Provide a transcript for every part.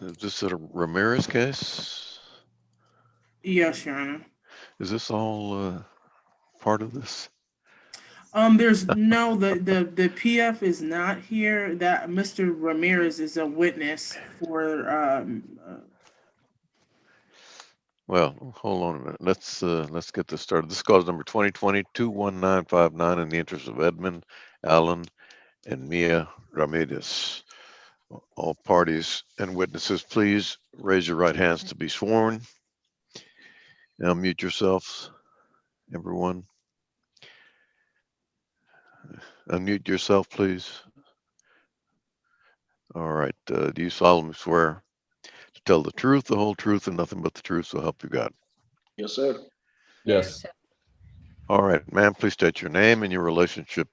Is this a Ramirez case? Yes, Your Honor. Is this all part of this? There's no the PF is not here. That Mr. Ramirez is a witness for Well, hold on a minute. Let's get this started. This is cause number 2020-21959 in the interest of Edmund Allen and Mia Ramirez. All parties and witnesses, please raise your right hands to be sworn. Now mute yourselves, everyone. Unmute yourself, please. All right. Do you solemnly swear to tell the truth, the whole truth, and nothing but the truth, so help you God? Yes, sir. Yes. All right, ma'am, please state your name and your relationship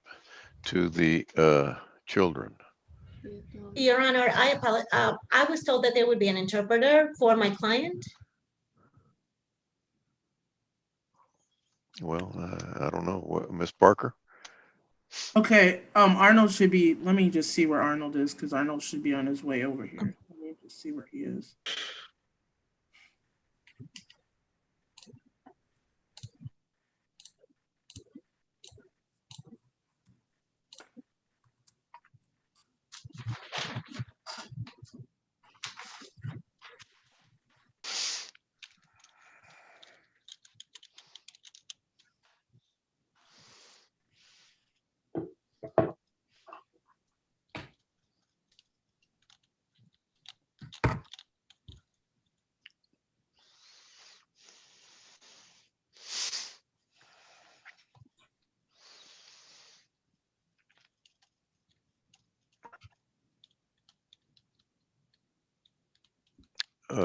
to the children. Your Honor, I apologize. I was told that there would be an interpreter for my client. Well, I don't know. Miss Parker? okay. Arnold should be. Let me just see where Arnold is because Arnold should be on his way over here. Let me just see where he is.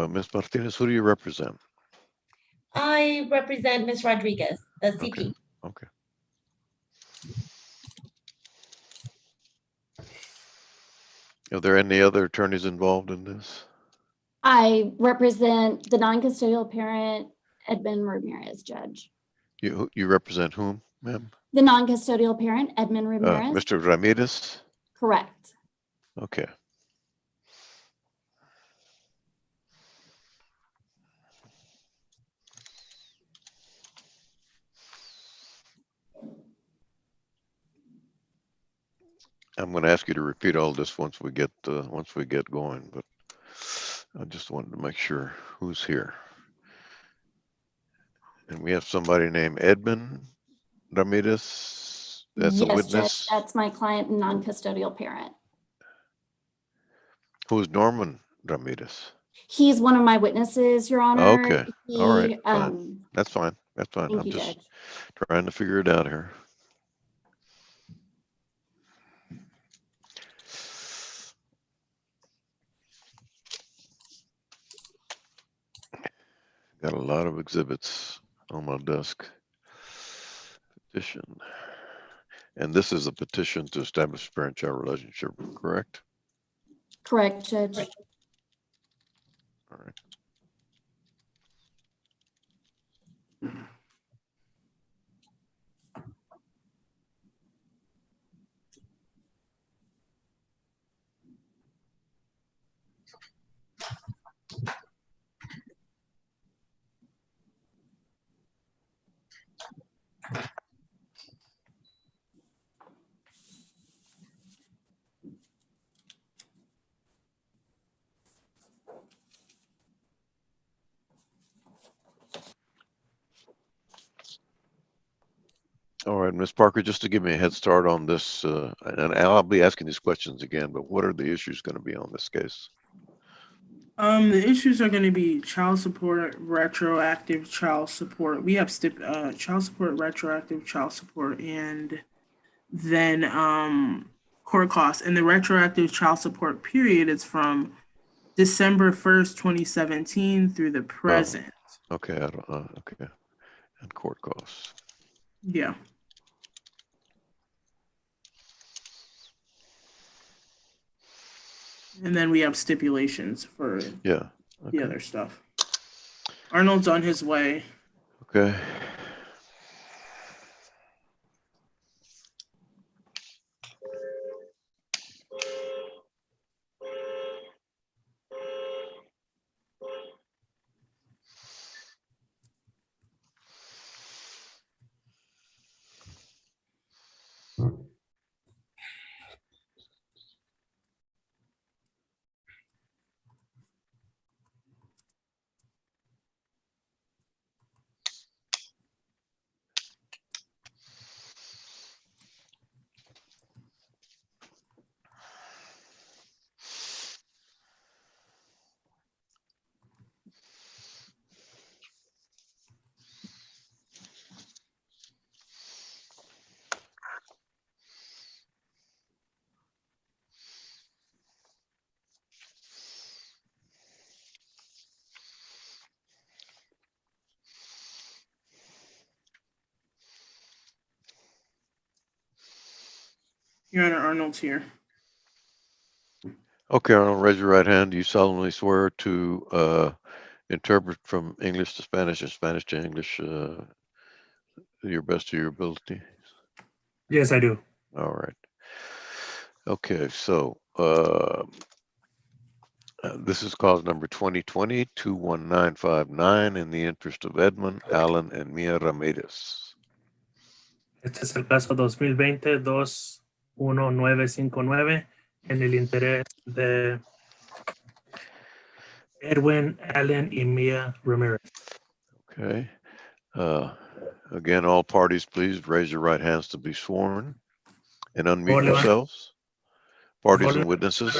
Miss Martinez, who do you represent? I represent Ms. Rodriguez, the CP. Okay. Okay. Are there any other attorneys involved in this? I represent the non-custodial parent, Edmund Ramirez, Judge. You represent whom, ma'am? The non-custodial parent, Edmund Ramirez. Mr. Ramirez? Correct. Okay. I'm going to ask you to repeat all this once we get going, but I just wanted to make sure who's here. And we have somebody named Edmund Ramirez. That's a Yes, witness. Judge, that's my client, non-custodial parent. Who's Norman Ramirez? He's one of my witnesses, Your Honor. Okay. All right. Fine. That's fine. That's fine. Thank I'm you, just Judge. trying to figure it out here. Got a lot of exhibits on my desk. Petition. And this is a petition to establish parent-child relationship, correct? Correct, Judge. All right. All right, Ms. Parker, just to give me a head start on this, and I'll be asking these questions again, but what are the issues going to be on this case? The issues are going to be child support, retroactive child support. We have child support, retroactive child support, and then court costs. And the retroactive child support period is from December 1st, 2017 through the present. Okay, I don't, okay, and court costs. Yeah. And then we have stipulations for Yeah. the other stuff. Arnold's on his way. Okay. Your Honor, Arnold's here. Okay, Arnold, raise your right hand. Do you solemnly swear to interpret from English to Spanish and Spanish to English to your best of your ability? Yes, I do. All right. Okay, so this is cause number 2020-21959 in the interest of Edmund, Alan, and Mia Ramirez. Este es el caso 2020-21959 en el interés de Edwin, Allen, y Mia Ramirez. Okay. Again, all parties, please raise your right hands to be sworn and unmute Hola. yourselves. Parties Hola. and witnesses,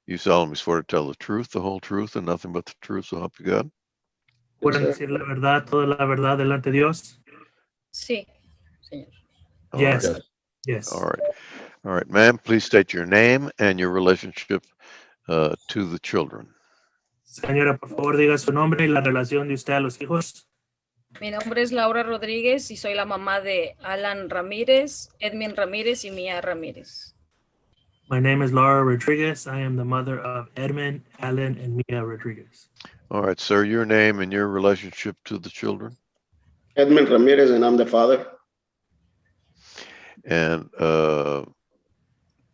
you solemnly swear to tell the truth, the whole truth, and nothing but the truth, so help you God. ¿Pueden decir la verdad, toda la verdad delante de Dios? Sí, señor. All Yes. right. Yes. All right. All right, ma'am, please state your name and your relationship to the children. Señora, por favor, diga su nombre y la relación de usted a los hijos. Mi nombre es Laura Rodríguez y soy la mamá de Alan Ramírez, Edwin Ramírez y Mía Ramírez. My name is Laura Rodriguez. I am the mother of Edmund, Allen, and Mia Rodriguez. All right, sir, your name and your relationship to the children. Edmund Ramirez, and I'm the father. And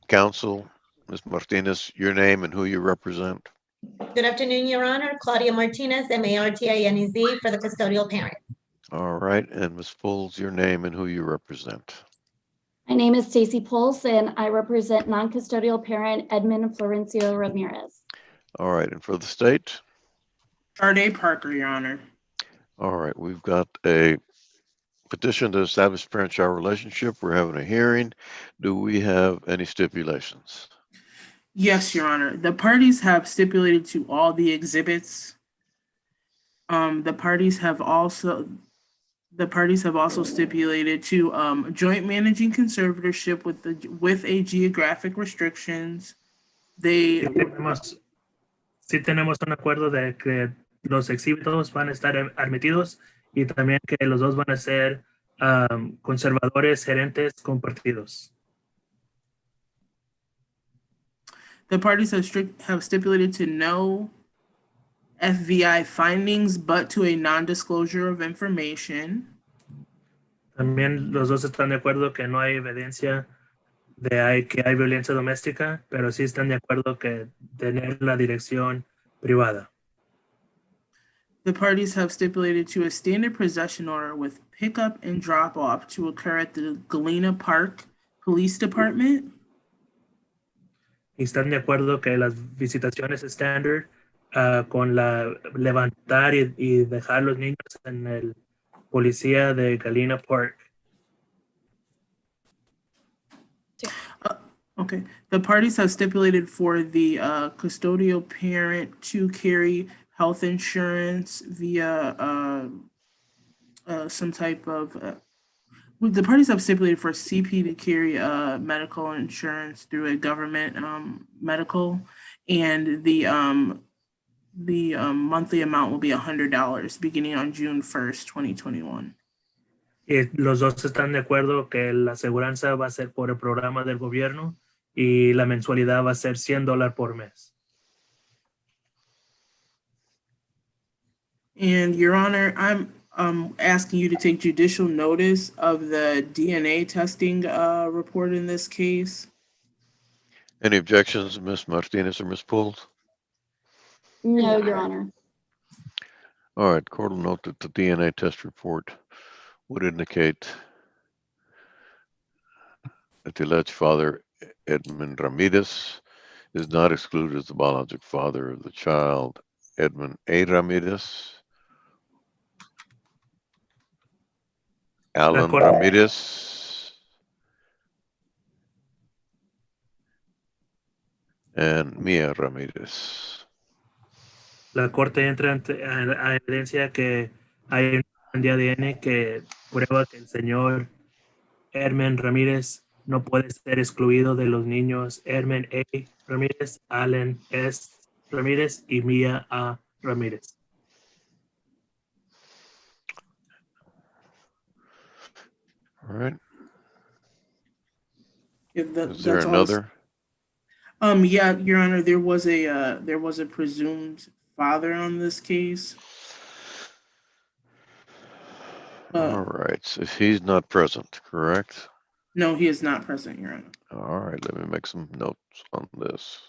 counsel, Ms. Martinez, your name and who you represent. Good afternoon, Your Honor. Claudia Martinez, Martinez, for the custodial parent. All right, and Ms. Pools, your name and who you represent. My name is Stacy Pulse, and I represent non-custodial parent Edmund Florencio Ramirez. All right, and for the state? Sade Parker, Your Honor. All right, we've got a petition to establish parent-child relationship. We're having a hearing. Do we have any stipulations? Yes, Your Honor. The parties have stipulated to all the exhibits. The parties have also stipulated to joint managing conservatorship with a geographic restrictions. They Sí tenemos un acuerdo de que los exhibitos van a estar admitidos y también que los dos van a ser conservadores gerentes compartidos. The parties have stipulated to no FBI findings, but to a non-disclosure of information. También los dos están de acuerdo que no hay evidencia de que hay violencia doméstica, pero sí están de acuerdo que tener la dirección privada. The parties have stipulated to a standard possession order with pickup and drop off to occur at the Galena Park Police Department. Y están de acuerdo que las visitaciones estándar con la levantar y dejar los niños en el policía de Galena Park. Okay. The parties have stipulated for the custodial parent to carry health insurance via some type of. The parties have stipulated for CP to carry medical insurance through a government medical, and the monthly amount will be $100 beginning on June 1st, 2021. Y los dos están de acuerdo que la aseguranza va a ser por el programa del gobierno y la mensualidad va a ser $100 por mes. And Your Honor, I'm asking you to take judicial notice of the DNA testing report in this case. Any objections, Ms. Martinez or Ms. Pools? No, Your Honor. All right, court will note that the DNA test report would indicate that the alleged father, Edmund Ramirez, is not excluded as the biological father of the child, Edmund A. Ramirez. Alan Ramirez and Mia Ramirez. La corte entra a evidencia que hay un ADN que prueba que el señor Edmund Ramírez no puede ser excluido de los niños Edmund A. Ramírez, Allen S. Ramírez y Mia A. Ramírez. All right. Is there That's all. another? Yeah, Your Honor, there was a presumed father on this case. All right, so he's not present, correct? No, he is not present, Your Honor. All right, let me make some notes on this.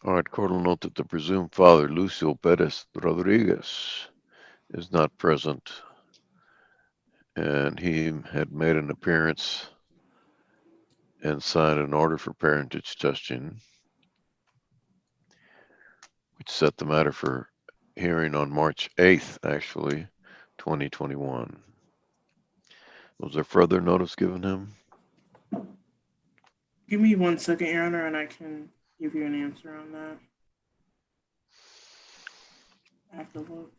All right, court will note that the presumed father, Lucio Perez Rodriguez, is not present, and he had made an appearance and signed an order for parentage testing, which set the matter for hearing on March 8th, actually, 2021. Was there further notice given him? Give me 1 second, Your Honor, and I can give you an answer on that. I have to look.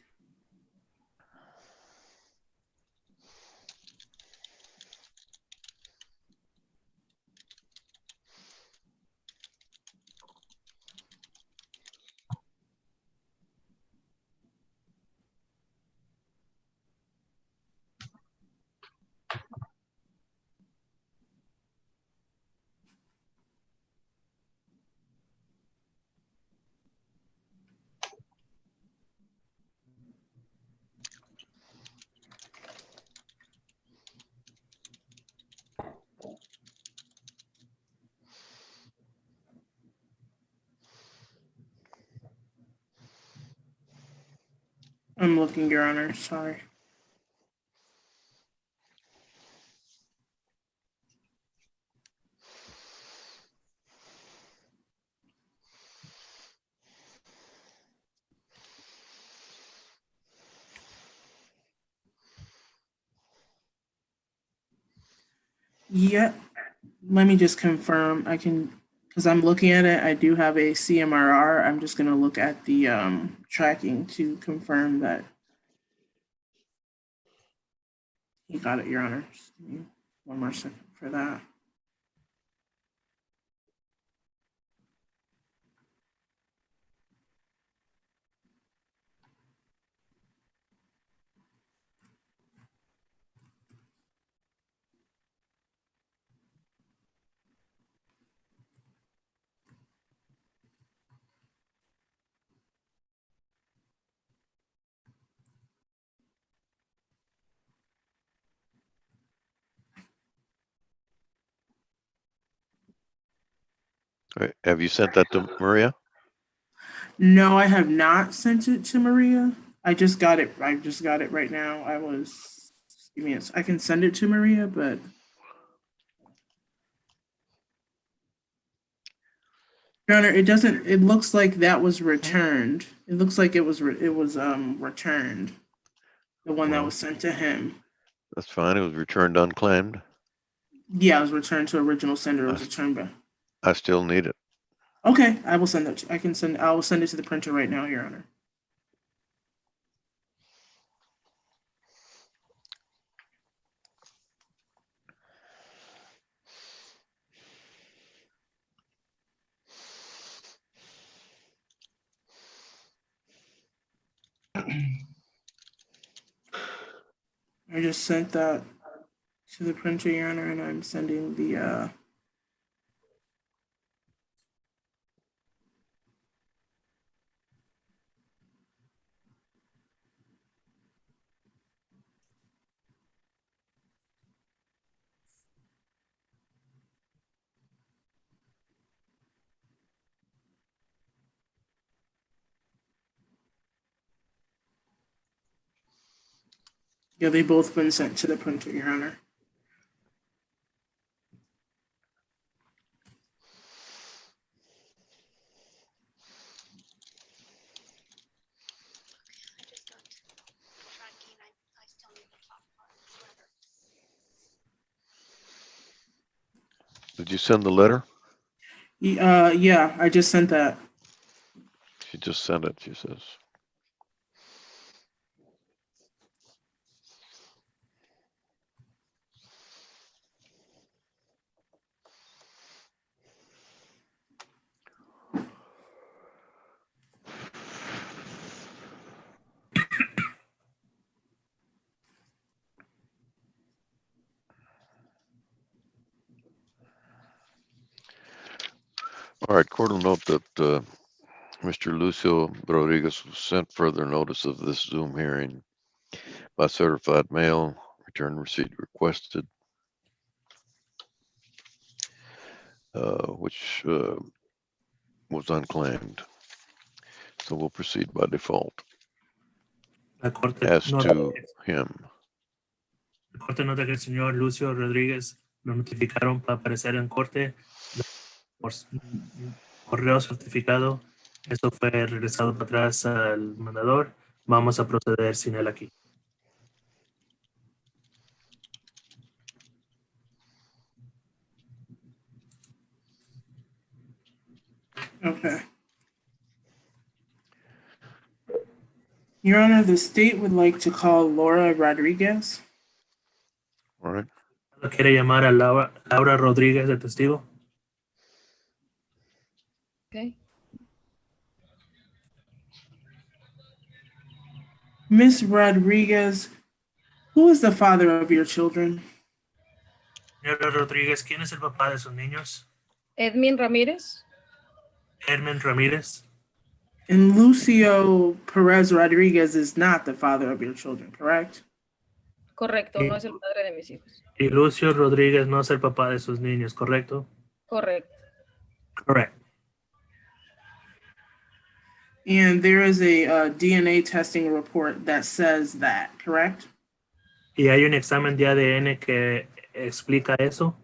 I'm looking, Your Honor. Sorry. Yeah, let me just confirm. I can, because I'm looking at it. I do have a CMRR. I'm just gonna look at the tracking to confirm that you got it, Your Honor. Just give me 1 more second for that. Right, have you sent that to Maria? No, I have not sent it to Maria. I just got it. I just got it right now. I was. Just give me a. I can send it to Maria, but Your Honor, it doesn't. It looks like that was returned. It looks like it was. It was returned. The one that Well, was sent to him. that's fine. It was returned unclaimed. Yeah, it was returned to original sender. It was I, returned back. I still need it. Okay, I will send it. I can send. I will send it to the printer right now, Your Honor. I just sent that to the printer, Your Honor, and I'm sending the. Yeah, they both been sent to the printer, Your Honor. Did you send the letter? Yeah, I just sent that. She just sent it, she says. All right, court will note that Mr. Lucio Rodriguez was sent further notice of this Zoom hearing by certified mail, return receipt requested, which was unclaimed. So we'll proceed by default La corte as nota, to him. la corte nota que el señor Lucio Rodríguez lo notificaron para aparecer en corte por correo certificado. Esto fue regresado para atrás al mandador. Vamos a proceder sin él aquí. Okay. Your Honor, the state would like to call Laura Rodriguez. All right. ¿Quiere llamar a Laura Rodríguez de testigo? Okay. Miss Rodriguez, who is the father of your children? Señora Rodríguez, ¿quién es el papá de sus niños? Edmin Ramírez. Edmund Ramírez. And Lucio Perez Rodriguez is not the father of your children, correct? Correcto, no es el padre de mis hijos. Y Lucio Rodríguez no es el papá de sus niños, ¿correcto? Correcto. Correct. And there is a DNA testing report that says that, correct? ¿Y hay un examen de ADN que explica eso?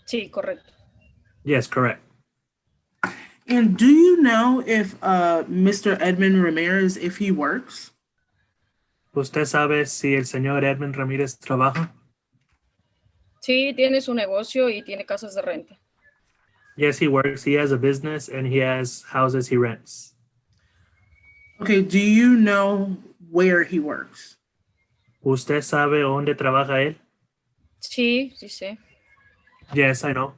Sí, correcto. Yes, correct. And do you know if Mr. Edmund Ramirez, if he works? ¿Usted sabe si el señor Edmund Ramírez trabaja? Sí, tiene su negocio y tiene casas de renta. Yes, he works. He has a business and he has houses he rents. Okay, do you know where he works? ¿Usted sabe dónde trabaja él? Sí, sí sé. Yes, I know.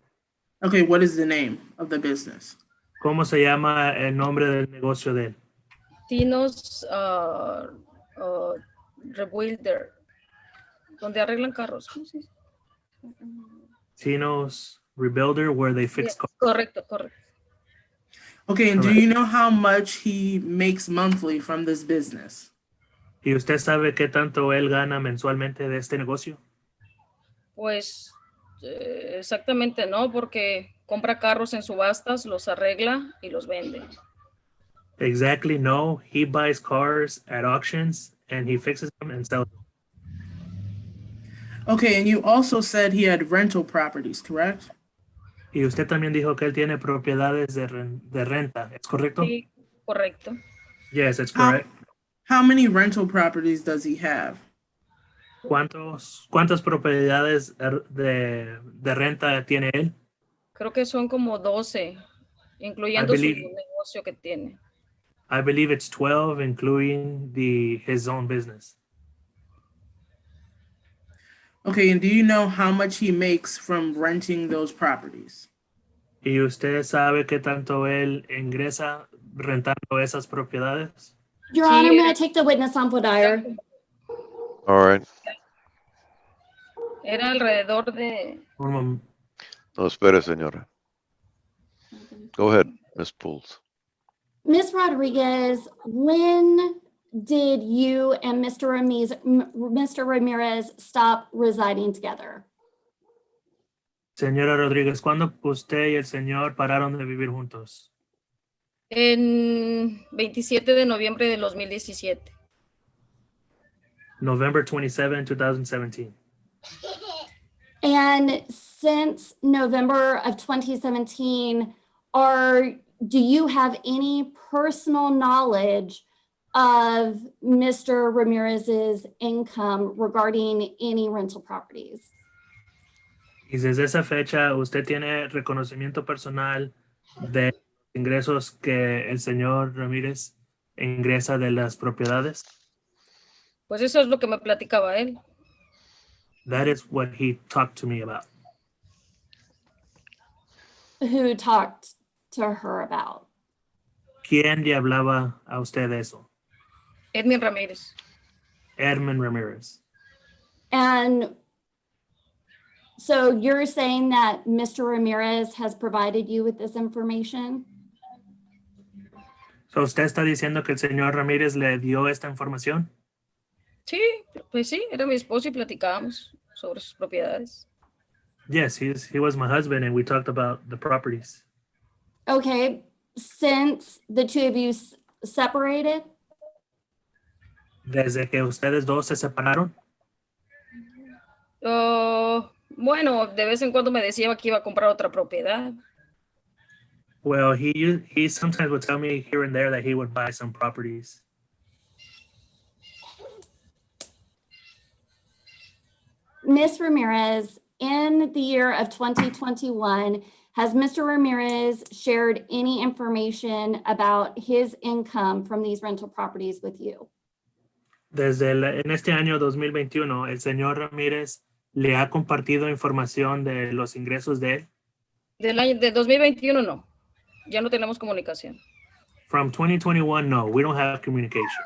Okay, what is the name of the business? ¿Cómo se llama el nombre del negocio de él? Tinos Rebuilder, donde arreglan carros. ¿Cómo se dice? Tino's Rebuilder, where they fix Yes, cars. correcto, correcto. Okay, and do Correct. you know how much he makes monthly from this business? ¿Y usted sabe qué tanto él gana mensualmente de este negocio? Pues exactamente no, porque compra carros en subastas, los arregla y los vende. Exactly, no. He buys cars at auctions and he fixes them and sells them. Okay, and you also said he had rental properties, correct? Y usted también dijo que él tiene propiedades de renta, ¿es correcto? Sí, correcto. Yes, it's How, correct. how many rental properties does he have? ¿Cuántas propiedades de renta tiene él? Creo que son como 12, incluyendo su negocio que tiene. I believe it's 12, including his own business. Okay, and do you know how much he makes from renting those properties? ¿Y usted sabe qué tanto él ingresa rentando esas propiedades? Your Sí, Honor, may I take the witness on voir dire? All right. Era alrededor de... No, espere, señora. Go ahead, Ms. Pools. Ms. Rodriguez, when did you and Mr. Ramirez stop residing together? Señora Rodríguez, ¿cuándo usted y el señor pararon de vivir juntos? En 27 de noviembre de 2017. November 27, 2017. And since November of 2017, do you have any personal knowledge of Mr. Ramirez's income regarding any rental properties? Y desde esa fecha, ¿usted tiene reconocimiento personal de ingresos que el señor Ramírez ingresa de las propiedades? Pues eso es lo que me platicaba él. That is what he talked to me about. Who talked to her about? ¿Quién le hablaba a usted de eso? Edmin Ramírez. Edmund Ramirez. And So you're saying that Mr. Ramirez has provided you with this information? So usted está diciendo que el señor Ramírez le dio esta información. Sí, pues sí, era mi esposo y platicábamos sobre sus propiedades. Yes, he was my husband and we talked about the properties. Okay, since the two of you separated? Desde que ustedes dos se separaron. Bueno, de vez en cuando me decía que iba a comprar otra propiedad. Well, he sometimes would tell me here and there that he would buy some properties. Ms. Ramirez, in the year of 2021, has Mr. Ramirez shared any information about his income from these rental properties with you? En este año 2021, el señor Ramírez le ha compartido información de los ingresos de él. Del año de 2021 no, ya no tenemos comunicación. From 2021, no, we don't have communication.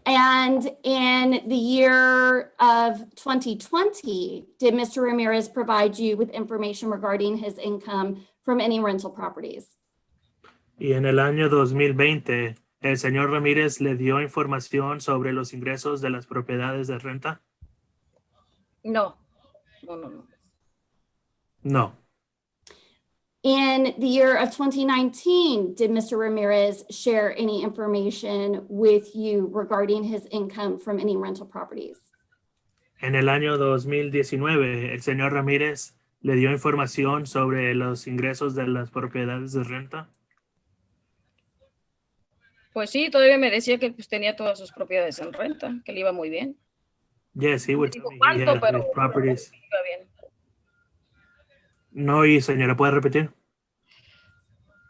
And in the year of 2020, did Mr. Ramirez provide you with information regarding his income from any rental properties? Y en el año 2020, el señor Ramírez le dio información sobre los ingresos de las propiedades de renta. No. No. In the year of 2019, did Mr. Ramirez share any information with you regarding his income from any rental properties? En el año 2019, el señor Ramírez le dio información sobre los ingresos de las propiedades de renta. Pues sí, todavía me decía que pues, tenía todas sus propiedades en renta, que le iba muy bien. Yes, he would tell me he ¿Cuánto? had Pero his properties. iba bien. No, y señora, ¿puede repetir?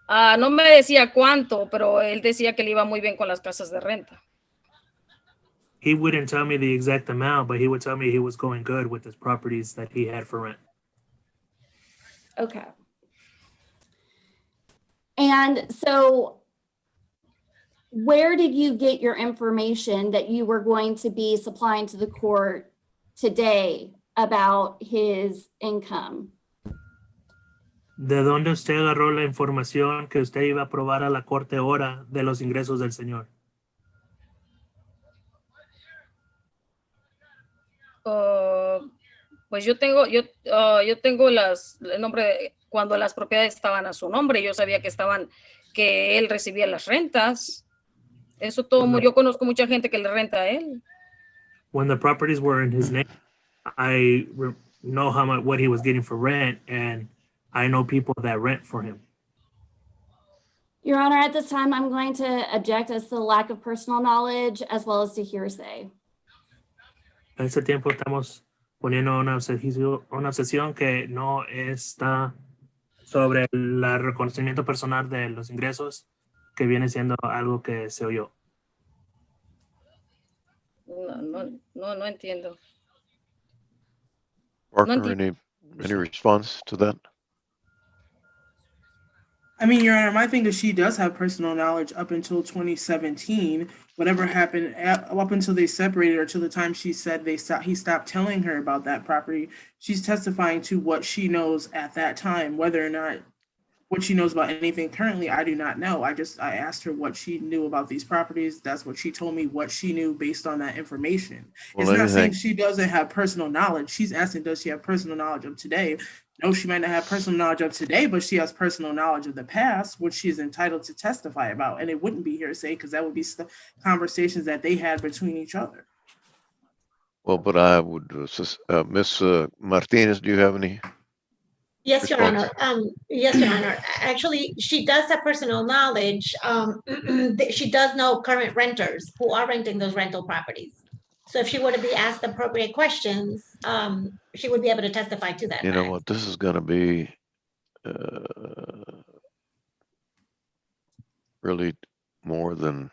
No me decía cuánto, pero él decía que le iba muy bien con las casas de renta. He wouldn't tell me the exact amount, but he would tell me he was going good with his properties that he had for rent. Okay. And so where did you get your information that you were going to be supplying to the court today about his income? ¿De dónde usted agarró la información que usted iba a probar a la corte ahora de los ingresos del señor? Pues yo tengo el nombre de cuando las propiedades estaban a su nombre. Yo sabía que él recibía las rentas. Eso todo, yo conozco mucha gente que le renta a él. When the properties were in his name, I know what he was getting for rent, and I know people that rent for him. Your Honor, at this time, I'm going to object as to the lack of personal knowledge as well as to hearsay. En este tiempo estamos poniendo una obsesión que no está sobre el reconocimiento personal de los ingresos, que viene siendo algo que se oyó. No entiendo. Parker, any response to that? I mean, Your Honor, my thing is she does have personal knowledge up until 2017. Whatever happened up until they separated or till the time she said he stopped telling her about that property, she's testifying to what she knows at that time. Whether or not what she knows about anything currently, I do not know. I asked her what she knew about these properties. That's what she told me, what she knew based on that information. Well, it's not saying she doesn't have personal knowledge. She's asking, does she have personal knowledge of today? No, she might not have personal knowledge of today, but she has personal knowledge of the past, which she is entitled to testify about. And it wouldn't be hearsay because that would be conversations that they had between each other. Well, but I would, Ms. Martinez, do you have any? Yes, Your Honor. Yes, Your Honor. Actually, she does have personal knowledge. She does know current renters who are renting those rental properties. So if she were to be asked appropriate questions, she would be able to testify to that. You know what? This is going to be really more than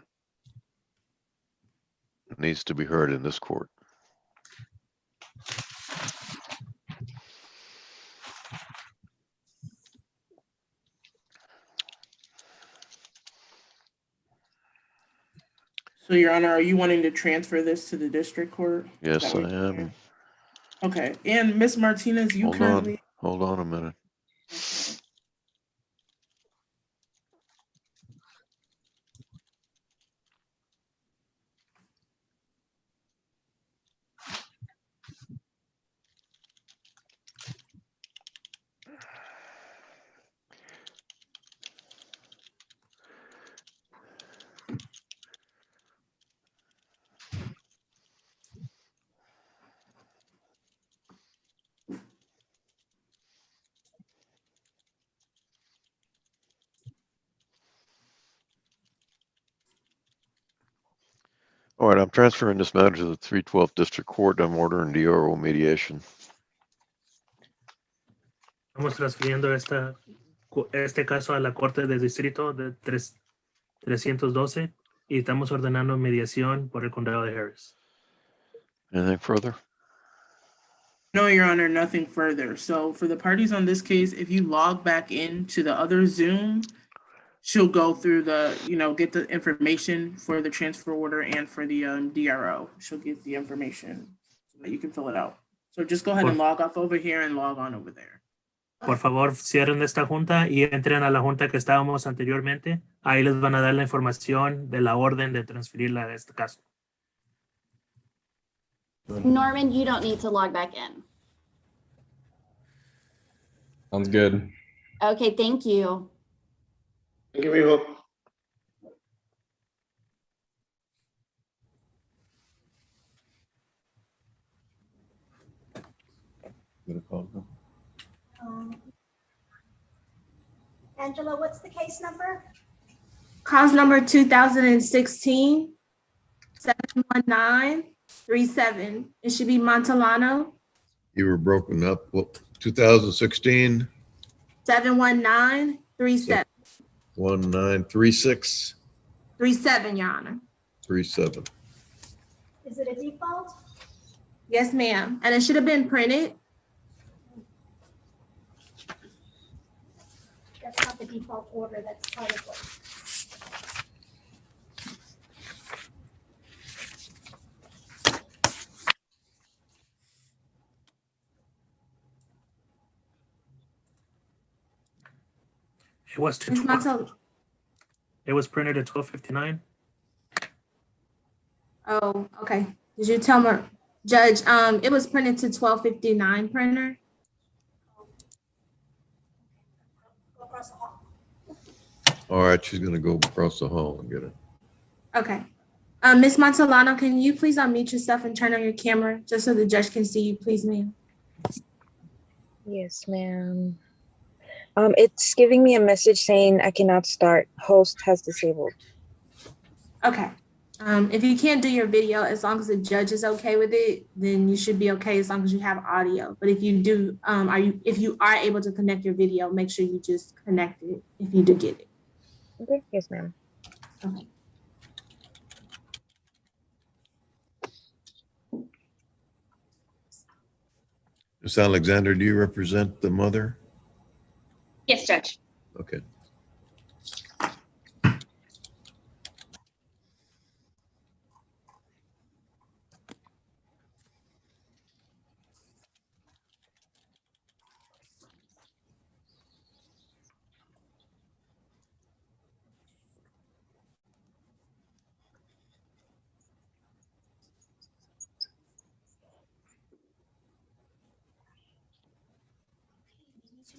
needs to be heard in this court. So, Your Honor, are you wanting to transfer this to the district court? Yes, I am. Okay, and Miss Martinez, you currently. Hold on a minute. All right, I'm transferring this matter to the 312th District Court. I'm ordering DRO mediation. Estamos transfiriendo este caso a la Corte de Distrito de 312 y estamos ordenando mediación por el condado de Harris. Anything further? No, Your Honor, nothing further. So for the parties on this case, if you log back into the other Zoom, she'll go through get the information for the transfer order and for the DRO. She'll get the information so that you can fill it out. So just go ahead and log off over here and log on over there. Por favor, cierren esta junta y entren a la junta que estábamos anteriormente. Ahí les van a dar la información de la orden de transferirla a este caso. Norman, you don't need to log back in. Sounds good. Okay, thank you. Thank you, mijo. Angela, what's the case number? Cause number 2016 71937. It should be Montellano. You were broken up. Well, 2016 71937. 1936 37, Your Honor. 37. Is it a default? Yes, ma'am. And it should have been printed. That's not the default order, that's part of what. It was Ms. Montell. It was printed at 12:59. Oh, okay. Did you tell me, Judge, it was printed to 1259 printer? Go across the hall. All right, she's gonna go across the hall and get it. Okay. Ms. Montellano, can you please unmute yourself and turn on your camera just so the judge can see you, please, ma'am? Yes, ma'am. It's giving me a message saying I cannot start. Host has disabled. Okay. If you can't do your video, as long as the judge is okay with it, then you should be okay as long as you have audio. But if you do, if you are able to connect your video, make sure you just connect it if you do get it. Okay, yes, ma'am. Okay. Ms. Alexander, do you represent the mother? Yes, Judge. Okay.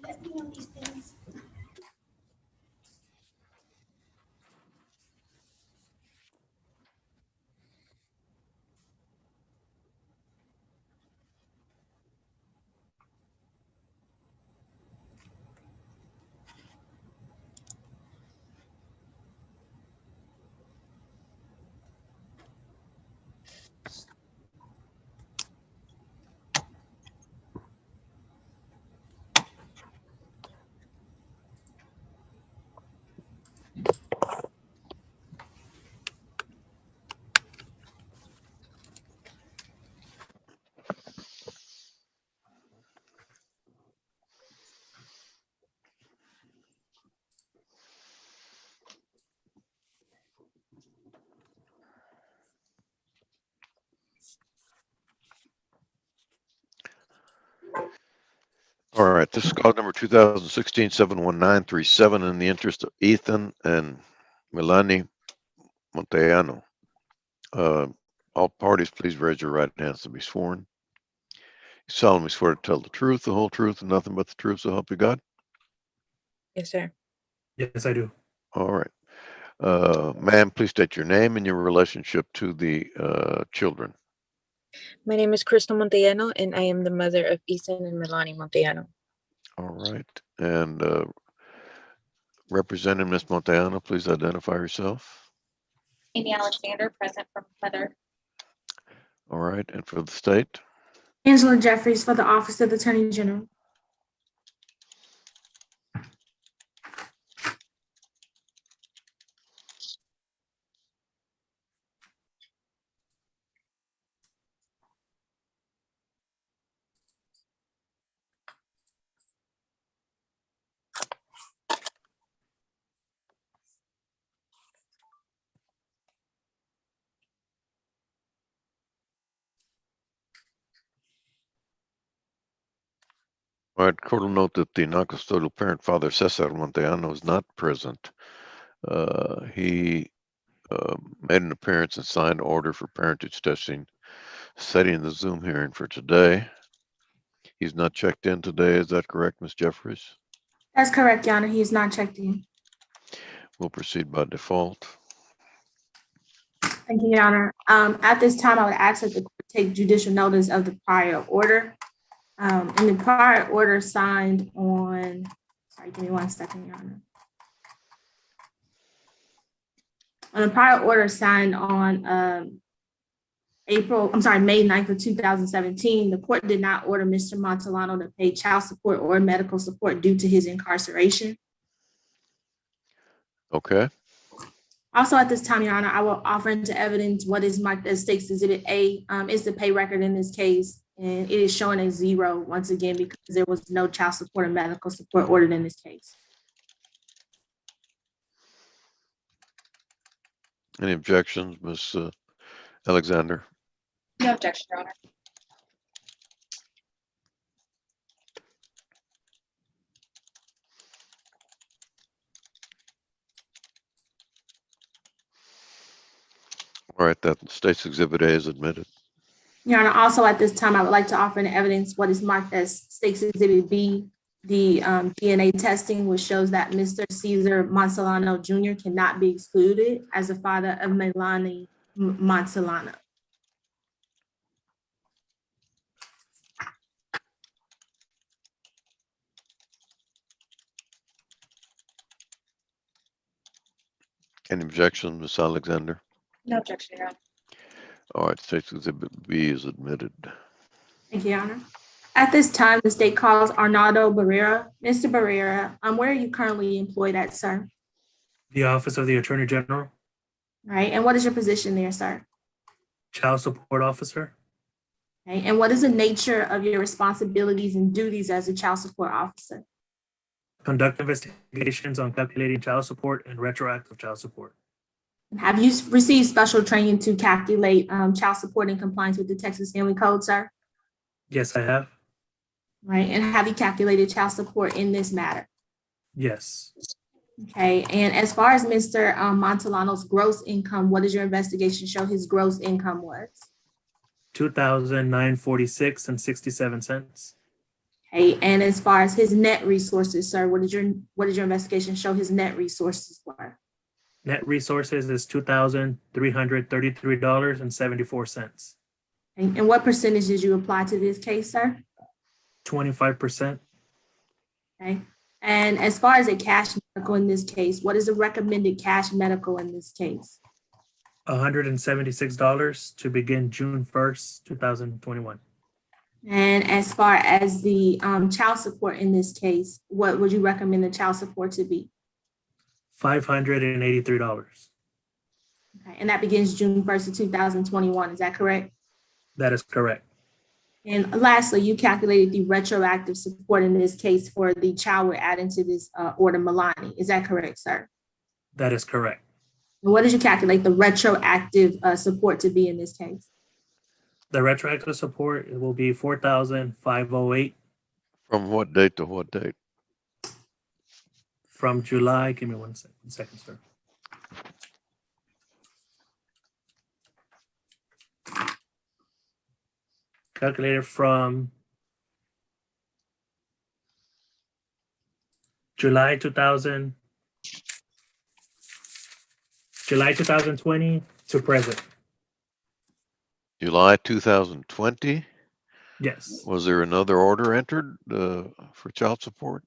Let me know these things. right, this is cause number 2016-71937 in the interest of Ethan and Melanie Monteano. All parties, please raise your right hands to be sworn. You solemnly swear to tell the truth, the whole truth, and nothing but the truth, so help you God? Yes, sir. Yes, I do. All right. Ma'am, please state your name and your relationship to the children. My name is Crystal Montellano, and I am the mother of Ethan and Melanie Montellano. All right. And representing Ms. Montellano, please identify yourself. Amy Alexander, present for mother. All right. And for the state? Angela Jeffries for the Office of the Attorney General. All right. Court will note that the non-custodial parent, Father Cesar Montellano, is not present. He made an appearance and signed order for parentage testing, setting the Zoom hearing for today. He's not checked in today. Is that correct, Ms. Jeffries? That's correct, Your Honor. He is not checked in. We'll proceed by default. Thank you, Your Honor. At this time, I would ask that the court take judicial notice of the prior order. And the prior order signed on, sorry, give me 1 second, Your Honor. On the prior order signed on May 9th of 2017, the court did not order Mr. Montellano to pay child support or medical support due to his incarceration. Okay. Also, at this time, Your Honor, I will offer into evidence what is marked as State's Exhibit A is the pay record in this case, and it is showing a 0 once again because there was no child support or medical support ordered in this case. Any objections, Ms. Alexander? No objection, Your Honor. All right, that State's Exhibit A is admitted. Your Honor, also at this time, I would like to offer in evidence what is marked as State's Exhibit B, the DNA testing, which shows that Mr. Cesar Montellano Jr. cannot be excluded as the father of Melanie Montellano. Any objections, Ms. Alexander? No objection, Your Honor. All right, State's Exhibit B is admitted. Thank you, Your Honor. At this time, the state calls Arnaldo Barrera. Mr. Barrera, where are you currently employed at, sir? The Office of the Attorney General, All right, and what is your position there, sir? Child Support Officer, Okay, and what is the nature of your responsibilities and duties as a child support officer? conduct investigations on calculating child support and retroactive child support. Have you received special training to calculate child support in compliance with the Texas Family Code, sir? Yes, I have. Right, and have you calculated child support in this matter? Yes. Okay, and as far as Mr. Montellano's gross income, what does your investigation show his gross income was? $2,946.67. Okay, and as far as his net resources, sir, what did your investigation show his net resources were? Net resources is $2,333.74. And what percentage did you apply to this case, sir? 25%. Okay, and as far as a cash medical in this case, what is the recommended cash medical in this case? $176 to begin June 1st, 2021. And as far as the child support in this case, what would you recommend the child support to be? $583. Okay, and that begins June 1st of 2021, is that correct? That is correct. And lastly, you calculated the retroactive support in this case for the child we're adding to this order, Melanie. Is that correct, sir? That is correct. And what did you calculate the retroactive support to be in this case? The retroactive support will be $4,508. From what date to what date? From July, give me one second, sir. Calculated from July 2020 to present. July 2020? Yes. Was there another order entered for child support?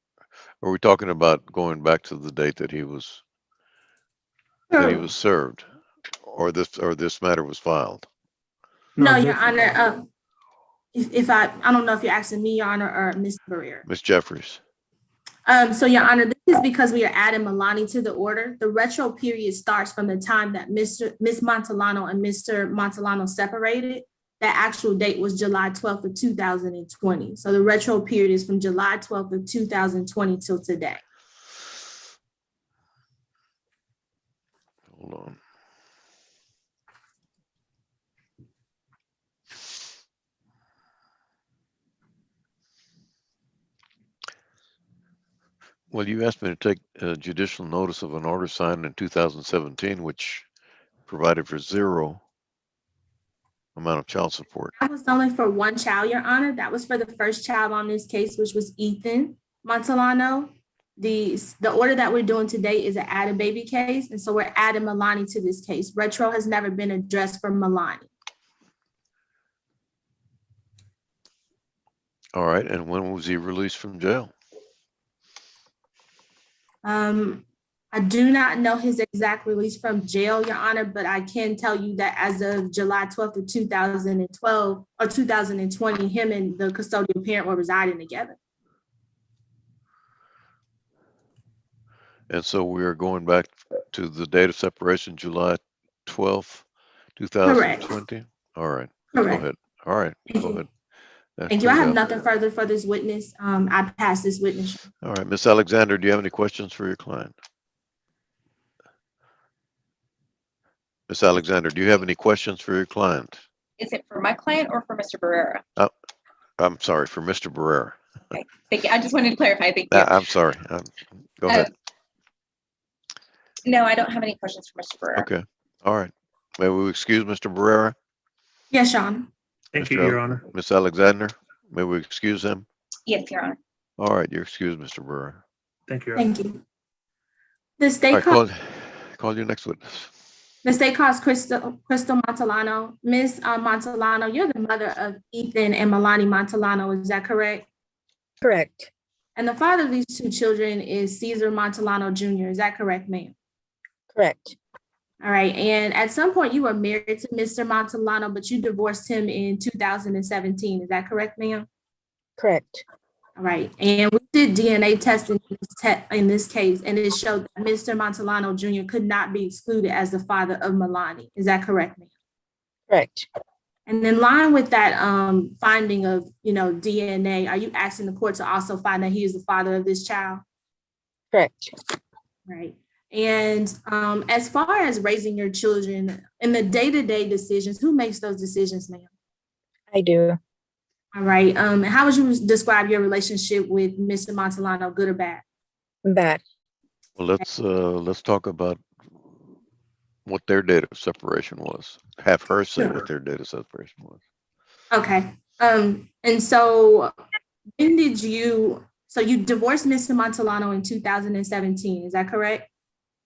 Or are we talking about going back to the date that he was served, or this matter was filed? No, Your Honor. If I don't know if you're asking me, Your Honor, or Ms. Barrera. Ms. Jeffries. So, Your Honor, this is because we are adding Milani to the order. The retro period starts from the time that Ms. Montellano and Mr. Montellano separated. That actual date was July 12th of 2020. So the retro period is from July 12th of 2020 till today. Hold on. Well, you asked me to take judicial notice of an order signed in 2017, which provided for zero amount of child support. That was only for one child, Your Honor. That was for the first child on this case, which was Ethan Montellano. The order that we're doing today is an added baby case, and so we're adding Milani to this case. Retro has never been addressed for Milani. All right, and when was he released from jail? I do not know his exact release from jail, Your Honor, but I can tell you that as of July 12th of 2012 or 2020, him and the custodial parent were residing together. And so we are going back to the date of separation, July 12th, 2020? Correct. All right. Correct. Go ahead. All right. Thank Go you. ahead. Thank you. I have nothing further for this witness. I pass this witness. All right. Ms. Alexander, do you have any questions for your client? Ms. Alexander, do you have any questions for your client? Is it for my client or for Mr. Barrera? I'm sorry, for Mr. Barrera. Okay, thank you. I just wanted to clarify. Thank you. I'm sorry. Go ahead. No, I don't have any questions for Mr. Barrera. Okay. All right. May we excuse Mr. Barrera? Yes, Your Honor. Thank you, Your Honor. Ms. Alexander, may we excuse him? Yes, Your Honor. All right, you're excused, Mr. Barrera. Thank you, Your Honor. Thank you. The state All right, call your next witness. The state calls Crystal Montellano. Ms. Montellano, you're the mother of Ethan and Milani Montellano, is that correct? Correct. And the father of these two children is Cesar Montellano Jr., is that correct, ma'am? Correct. All right, and at some point you were married to Mr. Montellano, but you divorced him in 2017, is that correct, ma'am? Correct. All right, and we did DNA testing in this case, and it showed that Mr. Montellano Jr. could not be excluded as the father of Milani. Is that correct, ma'am? Correct. And in line with that finding of, DNA, are you asking the court to also find that he is the father of this child? Correct. Right. And as far as raising your children in the day-to-day decisions, who makes those decisions, ma'am? I do. All right. How would you describe your relationship with Mr. Montellano, good or bad? Bad. Well, let's talk about what their date of separation was. Have her say what their date of separation was. Okay. And so when did you divorced Mr. Montellano in 2017, is that correct?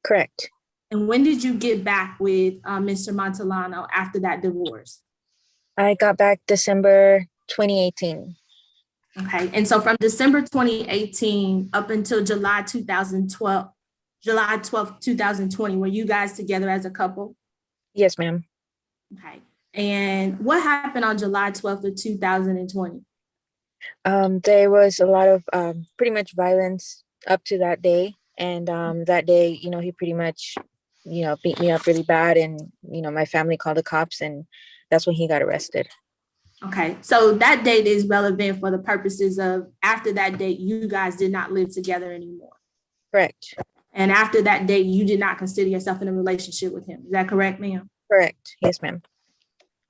Correct. And when did you get back with Mr. Montellano after that divorce? I got back December 2018. Okay. And so from December 2018 up until July 2012, July 12th, 2020, were you guys together as a couple? Yes, ma'am. Okay. And what happened on July 12th of 2020? There was a lot of pretty much violence up to that day. And that day, he pretty much, beat me up really bad. And, my family called the cops, and that's when he got arrested. Okay. So that date is relevant for the purposes of after that date, you guys did not live together anymore. Correct. And after that date, you did not consider yourself in a relationship with him. Is that correct, ma'am? Correct. Yes, ma'am.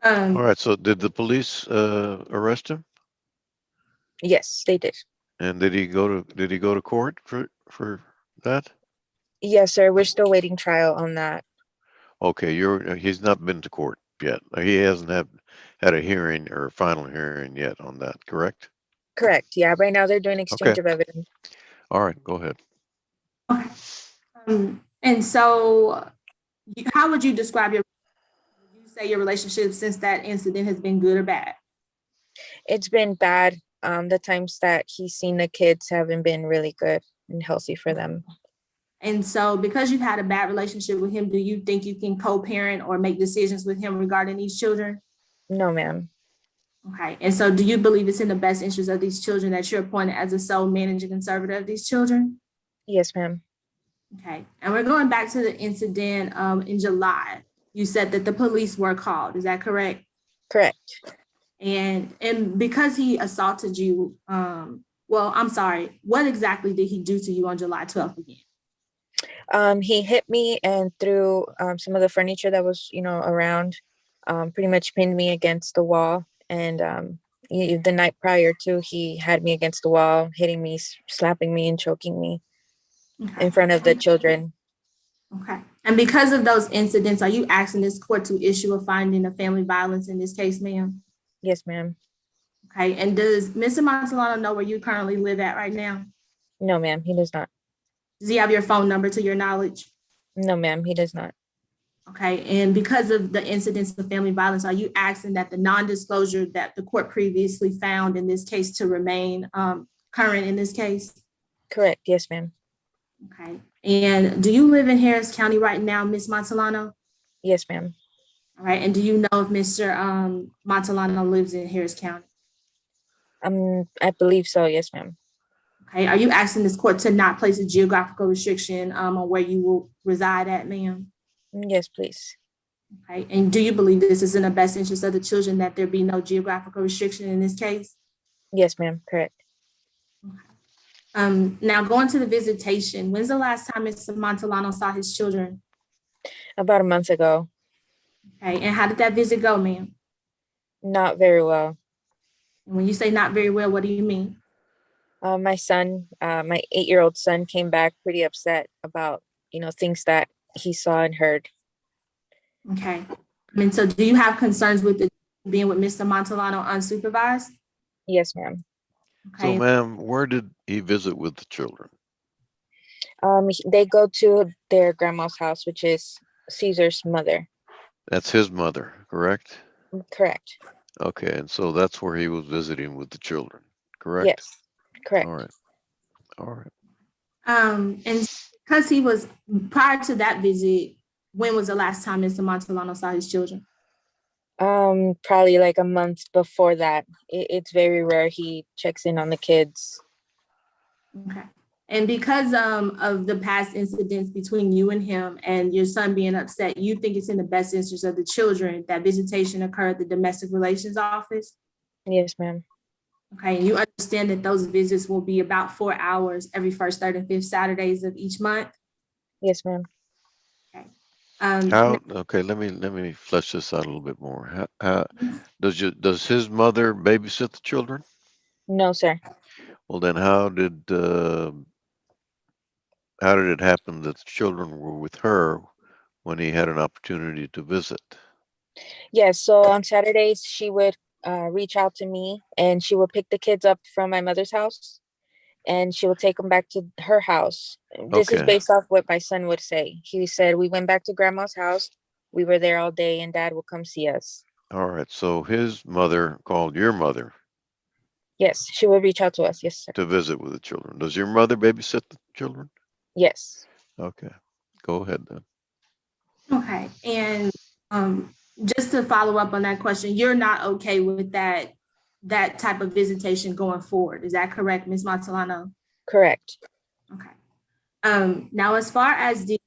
All right. So did the police arrest him? Yes, they did. And did he go to court for that? Yes, sir. We're still waiting trial on that. Okay, he's not been to court yet. He hasn't had a hearing or a final hearing yet on that, correct? Correct. Yeah. Right now they're doing Okay. exchange of evidence. All right, go ahead. Okay. And so, how would you describe would you say your relationship since that incident has been good or bad? It's been bad. The times that he's seen the kids haven't been really good and healthy for them. And so, because you've had a bad relationship with him, do you think you can co-parent or make decisions with him regarding these children? No, ma'am. Okay. And so, do you believe it's in the best interest of these children that you're appointed as a sole managing conservator of these children? Yes, ma'am. Okay. And we're going back to the incident in July. You said that the police were called. Is that correct? Correct. And because he assaulted you, well, I'm sorry, what exactly did he do to you on July 12th again? He hit me and threw some of the furniture that was, around, pretty much pinned me against the wall. And the night prior to, he had me against the wall, hitting me, slapping me, and choking me in front of the children. Okay. And because of those incidents, are you asking this court to issue a finding of family violence in this case, ma'am? Yes, ma'am. Okay. And does Mr. Montalano know where you currently live at right now? No, ma'am, he does not. Does he have your phone number to your knowledge? No, ma'am, he does not. Okay. And because of the incidents of family violence, are you asking that the non-disclosure that the court previously found in this case to remain current in this case? Correct. Yes, ma'am. Okay. And do you live in Harris County right now, Ms. Montalano? Yes, ma'am. All right. And do you know if Mr. Montalano lives in Harris County? I believe so. Yes, ma'am. Okay. Are you asking this court to not place a geographical restriction on where you will reside at, ma'am? Yes, please. Okay. And do you believe this is in the best interest of the children that there be no geographical restriction in this case? Yes, ma'am. Correct. Now going to the visitation, when's the last time Mr. Montalano saw his children? About a month ago. Okay. And how did that visit go, ma'am? Not very well. When you say not very well, what do you mean? My son, my 8-year-old son, came back pretty upset about, things that he saw and heard. Okay. And so do you have concerns with the being with Mr. Montalano unsupervised? Yes, ma'am. So, Okay. ma'am, where did he visit with the children? They go to their grandma's house, which is Caesar's mother. That's his mother, correct? Correct. Okay, and so that's where he was visiting with the children, correct? Yes, correct. All right. All right. And because he was prior to that visit, when was the last time Mr. Montalano saw his children? Probably like a month before that. It's very rare he checks in on the kids. Okay. And because of the past incidents between you and him and your son being upset, you think it's in the best interest of the children that visitation occur at the domestic relations office? Yes, ma'am. Okay. And you understand that those visits will be about 4 hours every first, third, and fifth Saturdays of each month? Yes, ma'am. Okay. Okay, let me flesh this out a little bit more. How does his mother babysit the children? No, sir. Well, then how did it happen that the children were with her when he had an opportunity to visit? Yes, so on Saturdays she would reach out to me and she would pick the kids up from my mother's house and she would take them back to her house. This is Okay. based off what my son would say. He said, we went back to grandma's house. We were there all day and dad will come see us. All right. So his mother called your mother Yes, she would reach out to us. Yes, sir. to visit with the children. Does your mother babysit the children? Yes. Okay. Go ahead then. Okay. And just to follow up on that question, you're not okay with that type of visitation going forward. Is that correct, Ms. Montalano? Correct. Okay. Now, as far as the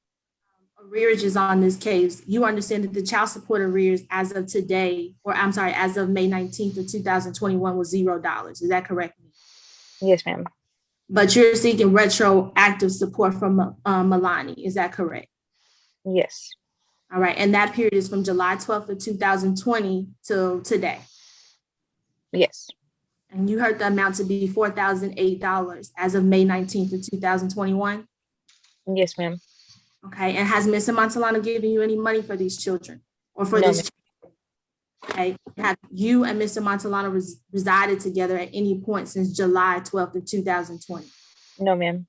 arrearages on this case, you understand that the child support arrears as of today, or I'm sorry, as of May 19th of 2021 was $0. Is that correct? Yes, ma'am. But you're seeking retroactive support from Milani. Is that correct? Yes. All right. And that period is from July 12th of 2020 till today. Yes. And you heard the amount to be $4,008 as of May 19th of 2021. Yes, ma'am. Okay, and has Ms. Montalano given you any money for these children or for No, this? Okay, have you and Mr. Montalano resided together at any point since July 12th of 2020? No, ma'am.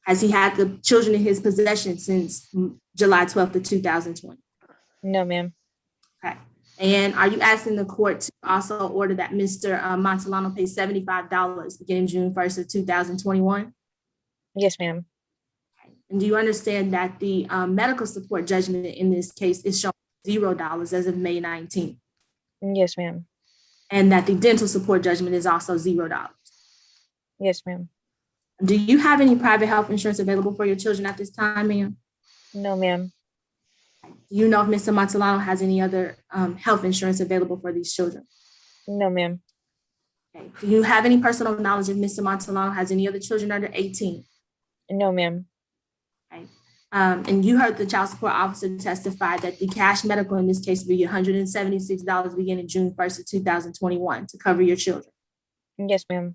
Has he had the children in his possession since July 12th of 2020? No, ma'am. Okay. And are you asking the court to also order that Mr. Montalano pay $75 beginning June 1st of 2021? Yes, ma'am. And do you understand that the medical support judgment in this case is showing $0 as of May 19th? Yes, ma'am. And that the dental support judgment is also $0? Yes, ma'am. Do you have any private health insurance available for your children at this time, ma'am? No, ma'am. Do you know if Mr. Montalano has any other health insurance available for these children? No, ma'am. Okay. Do you have any personal knowledge if Mr. Montalano has any other children under 18? No, ma'am. Okay. And you heard the child support officer testify that the cash medical in this case will be $176 beginning June 1st of 2021 to cover your children. Yes, ma'am.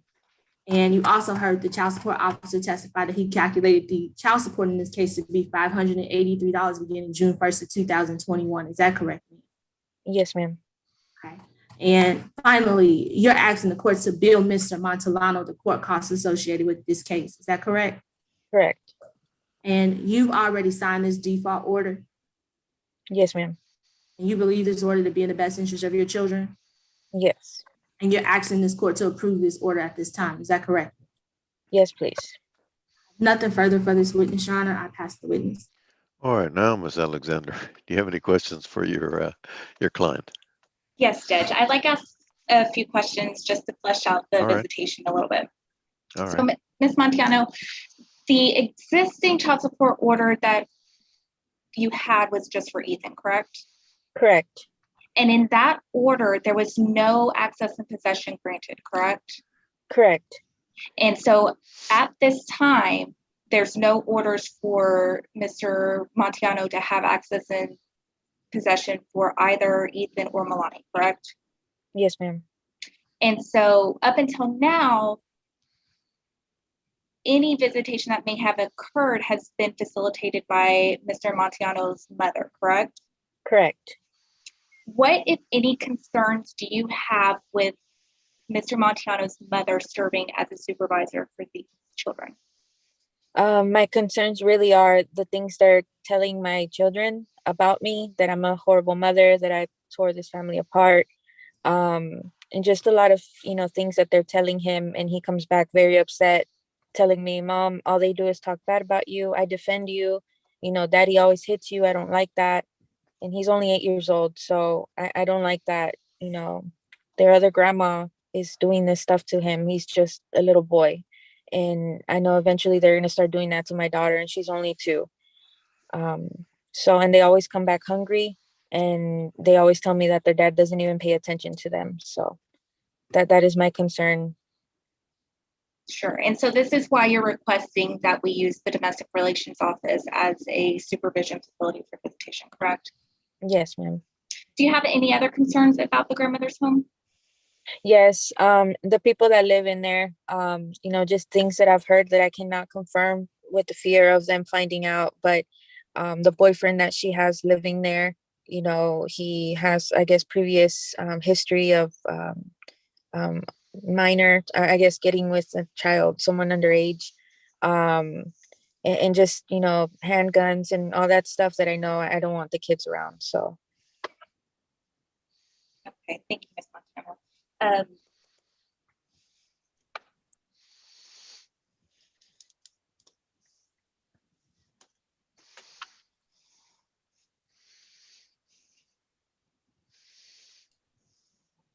And you also heard the child support officer testify that he calculated the child support in this case to be $583 beginning June 1st of 2021. Is that correct? Yes, ma'am. Okay. And finally, you're asking the court to bill Mr. Montalano the court costs associated with this case. Is that correct? Correct. And you've already signed this default order. Yes, ma'am. And you believe this order to be in the best interest of your children? Yes. And you're asking this court to approve this order at this time. Is that correct? Yes, please. Nothing further for this witness, Your Honor. I pass the witness. All right, now, Ms. Alexander, do you have any questions for your client? Yes, Judge. I'd like to ask a few questions just to flesh out the visitation a little bit. All So, right. Ms. Montiano, the existing child support order that you had was just for Ethan, correct? Correct. And in that order, there was no access and possession granted, correct? Correct. And so at this time, there's no orders for Mr. Montiano to have access and possession for either Ethan or Milani, correct? Yes, ma'am. And so up until now, any visitation that may have occurred has been facilitated by Mr. Montiano's mother, correct? Correct. What, if any, concerns do you have with Mr. Montiano's mother serving as a supervisor for these children? My concerns really are the things they're telling my children about me, that I'm a horrible mother, that I tore this family apart, and just a lot of, things that they're telling him, and he comes back very upset, telling me, Mom, all they do is talk bad about you. I defend you. Daddy always hits you. I don't like that. And he's only 8 years old, so I don't like that. Their other grandma is doing this stuff to him. He's just a little boy. And I know eventually they're going to start doing that to my daughter, and she's only 2. And they always come back hungry, and they always tell me that their dad doesn't even pay attention to them. So that is my concern. Sure. And so this is why you're requesting that we use the Domestic Relations Office as a supervision facility for visitation, correct? Yes, ma'am. Do you have any other concerns about the grandmother's home? Yes, the people that live in there, just things that I've heard that I cannot confirm with the fear of them finding out. But the boyfriend that she has living there, he has, I guess, previous history of minor, I guess, getting with a child, someone underage, and just, handguns and all that stuff that I know I don't want the kids around. So. Okay, thank you, Ms. Montano.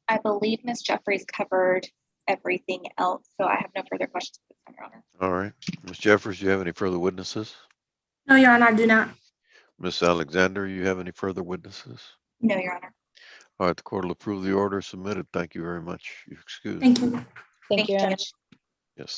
I believe Ms. Jeffries covered everything else, so I have no further questions, Your Honor. All right. Ms. Jeffers, do you have any further witnesses? No, Your Honor, I do not. Ms. Alexander, you have any further witnesses? No, Your Honor. All right, the court will approve the order submitted. Thank you very much. You excuse. Thank you. Thank you, Judge. Yes.